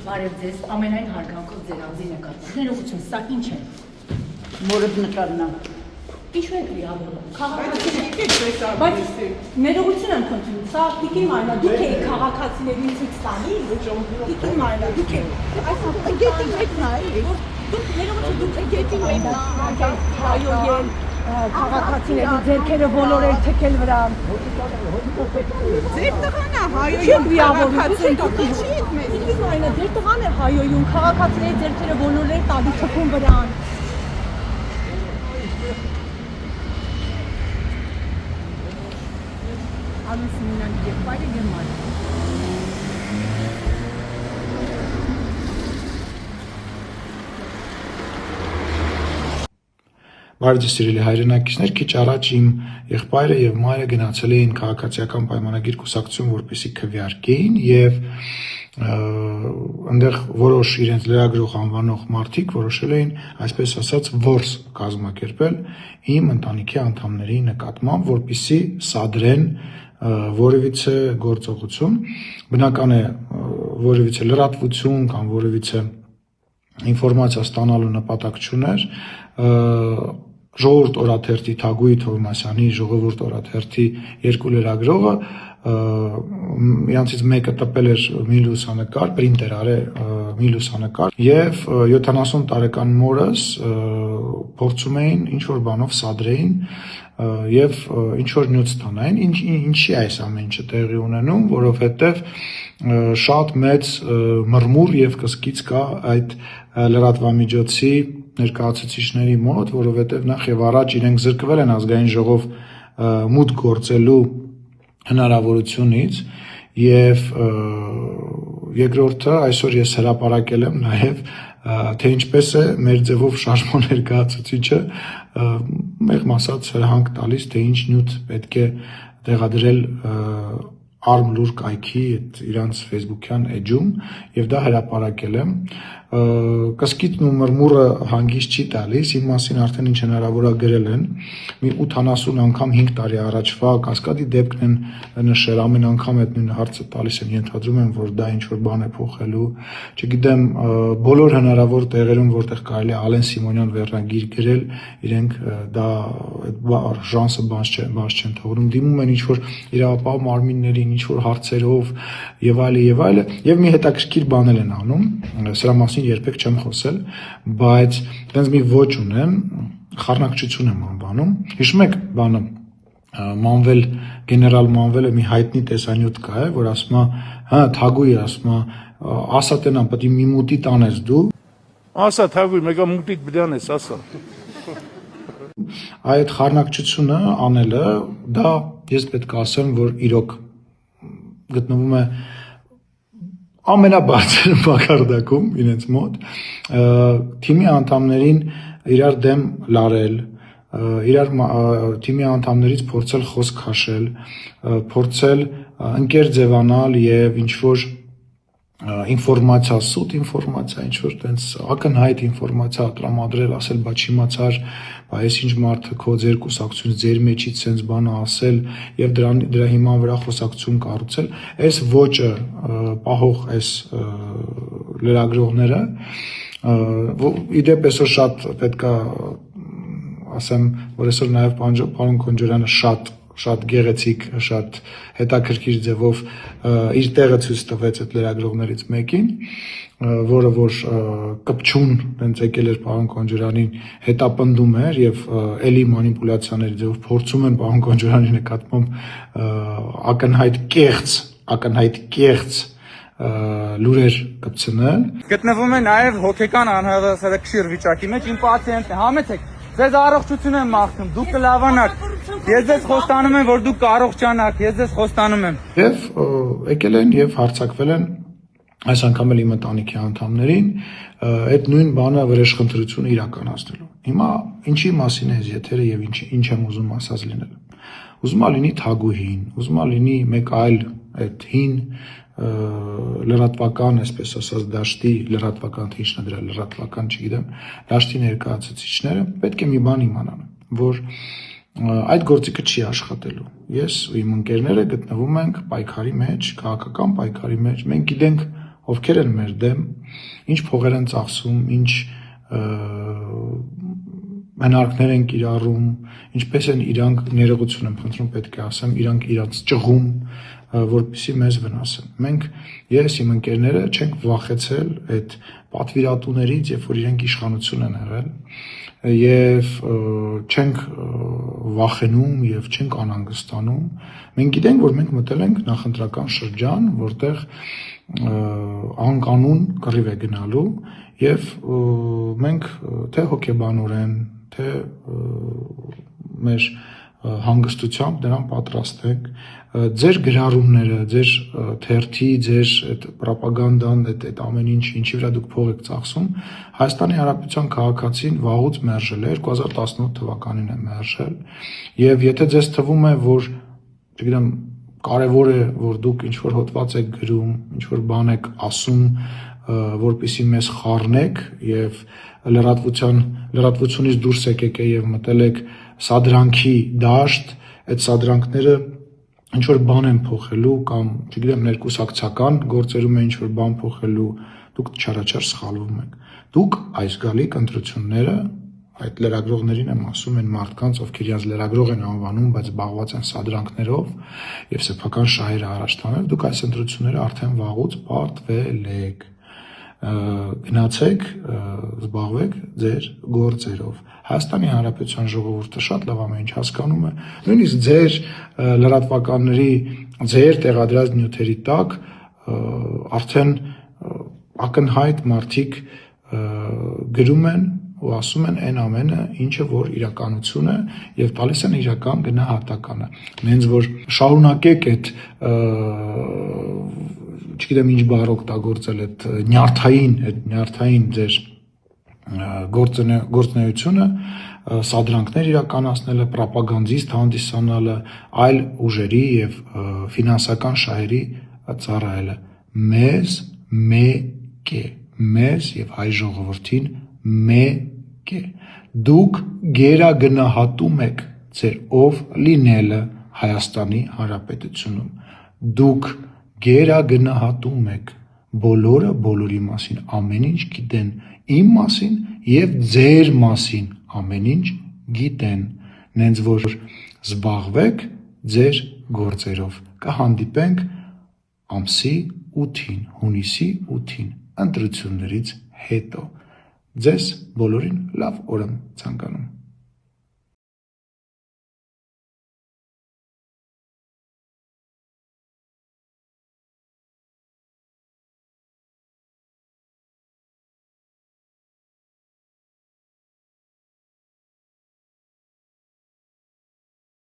Բարև ձեզ, ամենայն հարգանքով ձեր անձի նկատմամբ։ Ներողություն, սա ինչ է։ Մորդ նկարնա։ Ինչու եք վիրավորում։ Բայց ներողություն եմ խնդրում, սա Տիկին Մարինա, դուք եք քաղաքացիներին ցույց տալի։ Տիկին Մարինա, դուք եք։ Այս գետի մեջ նայ։ Դուք ներողություն, դուք եք գետի մեջ հայոյել քաղաքացիների ձեռքերը ոլորել թեքել վրա։ Ձեր տղան է հայոյում քաղաքացի, դուք ինչի եք մեզ։ Տիկին Մարինա, ձեր տղան է հայոյում քաղաքացիների ձեռքերը ոլորել տալի թքում վրան։ Անուսինան եղբայրը Գերմանիա։ Բարև ձեզ սիրելի հայրենակիցներ, քիչ առաջ իմ եղբայրը եւ մայրը գնացել էին քաղաքացիական պայմանագիր կուսակցություն, որպեսզի քվեարկեին եւ այնտեղ որոշ իրենց լրագրող անվանող մարդիկ որոշել էին, այսպես ասած, որս կազմակերպել իմ ընտանիքի անդամների նկատմամբ, որպեսզի սադրեն որևիցե գործողություն, բնական է որևիցե լրատվություն կամ որևիցե ինֆորմացիա ստանալու նպատակ չուներ, Ժողովուրդ օրաթերթի Թագուհի Թովմասյանի ժողովուրդ օրաթերթի երկու լրագրողը իրանցից մեկը տպել էր մի լուսանկար, պրինտեր արել մի լուսանկար եւ 70 տարեկան մորս փորձում էին ինչ որ բանով սադրեին եւ ինչ որ նյութ ստանային, ինչի այս ամեն ինչը տեղի ունենում, որովհետեւ շատ մեծ մրմուր եւ կսկիծ կա այդ լրատվամիջոցի ներկայացուցիչների մոտ, որովհետեւ նախ եւ առաջ իրենք զրկվել են ազգային ժողով մուտք գործելու հնարավորությունից եւ երկրորդը այսօր ես հրապարակել եմ նաեւ թե ինչպես է մեր ձևով շարժման ներկայացուցիչը մեղմ ասած հրահանգ տալիս թե ինչ նյութ պետք է տեղադրել արմ լուր կայքի այդ իրանց Facebook-յան էջում եւ դա հրապարակել եմ կսկիծն ու մրմուրը հանգիստ չի տալիս իմ մասին արդեն ինչ հնարավոր է գրել են մի 80 անգամ 5 տարի առաջվա կասկադի դեպքն են նշել ամեն անգամ այդ նույն հարցը տալիս են ենթադրում եմ որ դա ինչ որ բան է փոխելու չգիտեմ բոլոր հնարավոր տեղերում որտեղ կարելի է Ալեն Սիմոնյան վերնագիր գրել իրենք դա այդ ժանսը բաց չեն թողնում դիմում են ինչ որ իրավապահ մարմիններին ինչ որ հարցերով եւ այլը եւ մի հետաքրքիր բանել են անում սրա մասին երբեք չեմ խոսել բայց այնպես մի ոճ ունեմ խառնակցություն եմ անվանում հիշում եք բանը Մանվել գեներալ Մանվելը մի հայտնի տեսանյութ կա է որ ասում է հա Թագուհի ասում է ասա տենա պետք է մի մուտի տանես դու ասա Թագուհի մեգա մուտի բդյանես ասա այդ խառնակցությունը անելը դա ես պետք է ասեմ որ իրոք գտնվում է ամենաբարձր մակարդակում իրենց մոտ թիմի անդամներին իրար դեմ լարել իրար թիմի անդամներից փորձել խոսք քաշել փորձել ընկեր ձևանալ եւ ինչ որ ինֆորմացիա սուտ ինֆորմացիա ինչ որ տենց ակնհայտ ինֆորմացիա տրամադրել ասել բա չիմացար այս ինչ մարդը քո ձեր կուսակցությունից ձեր մեջից sense բանը ասել եւ դրա հիման վրա խոսակցություն կառուցել այս ոճը պահող այս լրագրողները իդեպ այսօր շատ պետքա ասեմ որ այսօր նաեւ պարոն Քոնջորյանը շատ գեղեցիկ, շատ հետաքրքիր ձևով իր տեղը ցույց տվեց այդ լրագրողներից մեկին, որը որ կպչուն տենց եկել էր պարոն Քոնջորանին հետապնդում էր եւ էլի մանիպուլյացիաների ձևով փորձում են պարոն Քոնջորանի նկատմամբ ակնհայտ կեղծ լուրեր կպցնել։ Գտնվում է նաեւ հոգեկան անհավասարակշիռ վիճակի մեջ իմ պացիենտն է, համեցեք Ձեզ առողջություն եմ մաղթում, դուք կլավանաք, ես ձեզ խոստանում եմ, որ դուք կառողջանաք, ես ձեզ խոստանում եմ։ Եվ եկել են եւ հարձակվել են այս անգամ էլ իմ ընտանիքի անդամներին այդ նույն բանը վրեժխնդրությունը իրականացնելու։ Հիմա ինչի մասին է այս եթերը եւ ինչ եմ ուզում ասած լինել։ Ուզում եմ լինի Թագուհին, ուզում եմ լինի մեկ այլ այդ հին լրատվական, այսպես ասած, դաշտի լրատվական, թե ինչն է դրա լրատվական, չգիտեմ, դաշտի ներկայացուցիչները պետք է մի բան իմանան, որ այդ գործիքը չի աշխատելու։ Ես ու իմ ընկերները գտնվում ենք պայքարի մեջ, քաղաքական պայքարի մեջ։ Մենք գիտենք ովքեր են մեր դեմ, ինչ փողեր են ծախսում, ինչ հնարքներ են կիրառում, ինչպես են իրանք ներողություն եմ խնդրում, պետք է ասեմ, իրանք իրանց ճղում, որպեսզի մեզ վնասեն։ Մենք ես իմ ընկերները չենք վախեցել այդ պատվիրատուներից, երբ որ իրենք իշխանություն են եղել, եւ չենք վախենում եւ չենք անհանգստանում։ Մենք գիտենք, որ մենք մտել ենք նախընտրական շրջան, որտեղ անկանոն կռիվ է գնալու եւ մենք թե հոգեբանորեն, թե մեր հանգստությամբ դրան պատրաստ ենք։ Ձեր գրառումները, ձեր թերթի, ձեր այդ ռոպագանդան, այդ ամեն ինչ, ինչի վրա դուք փող եք ծախսում, Հայաստանի Հանրապետության քաղաքացին վաղուց մերժել է, 2018 թվականին է մերժել, եւ եթե ձեզ թվում է, որ, չգիտեմ, կարևոր է, որ դուք ինչ-որ հոդված եք գրում, ինչ-որ բան եք ասում, որպեսզի մեզ խառնեք եւ լրատվությունից դուրս եկեք եւ մտել եք սադրանքի դաշտ, այդ սադրանքները ինչ-որ բան են փոխելու կամ, չգիտեմ, ներկուսակցական գործերում է ինչ-որ բան փոխելու, դուք չարաչար սխալվում եք։ Դուք այս գալիք ընտրությունները այդ լրագրողներին եմ ասում, այն մարդկանց, ովքեր իրենց լրագրող են անվանում, բայց զբաղված են սադրանքներով եւ սեփական շահերը առաջ տանել, դուք այս ընտրությունները արդեն վաղուց պարտվել եք։ Գնացեք, զբաղվեք ձեր գործերով։ Հայաստանի Հանրապետության ժողովուրդը շատ լավ ամեն ինչ հասկանում է, նույնիսկ ձեր լրատվականների, ձեր տեղադրած նյութերի տակ արդեն ակնհայտ մարդիկ գրում են ու ասում են այն ամենը, ինչը որ իրականություն է եւ տալիս են իրական գնահատականը։ Նենց որ շարունակեք այդ չգիտեմ ինչ բառ օգտագործել այդ նյարդային ձեր գործունեությունը, սադրանքներ իրականացնելը, ռոպագանդիստ հանդիսանալը, այլ ուժերի եւ ֆինանսական շահերի ծառայելը։ Մեզ մեկ է, մեզ եւ հայ ժողովրդին մեկ է։ Դուք գերագնահատում եք ձեր ով լինելը Հայաստանի Հանրապետությունում։ Դուք գերագնահատում եք, բոլորը բոլորի մասին ամեն ինչ գիտեն, իմ մասին եւ ձեր մասին ամեն ինչ գիտեն, նենց որ զբաղվեք ձեր գործերով։ Կհանդիպենք ամսի 8-ին, հունիսի 8-ին, ընտրություններից հետո։ Ձեզ բոլորին լավ օր եմ ցանկանում։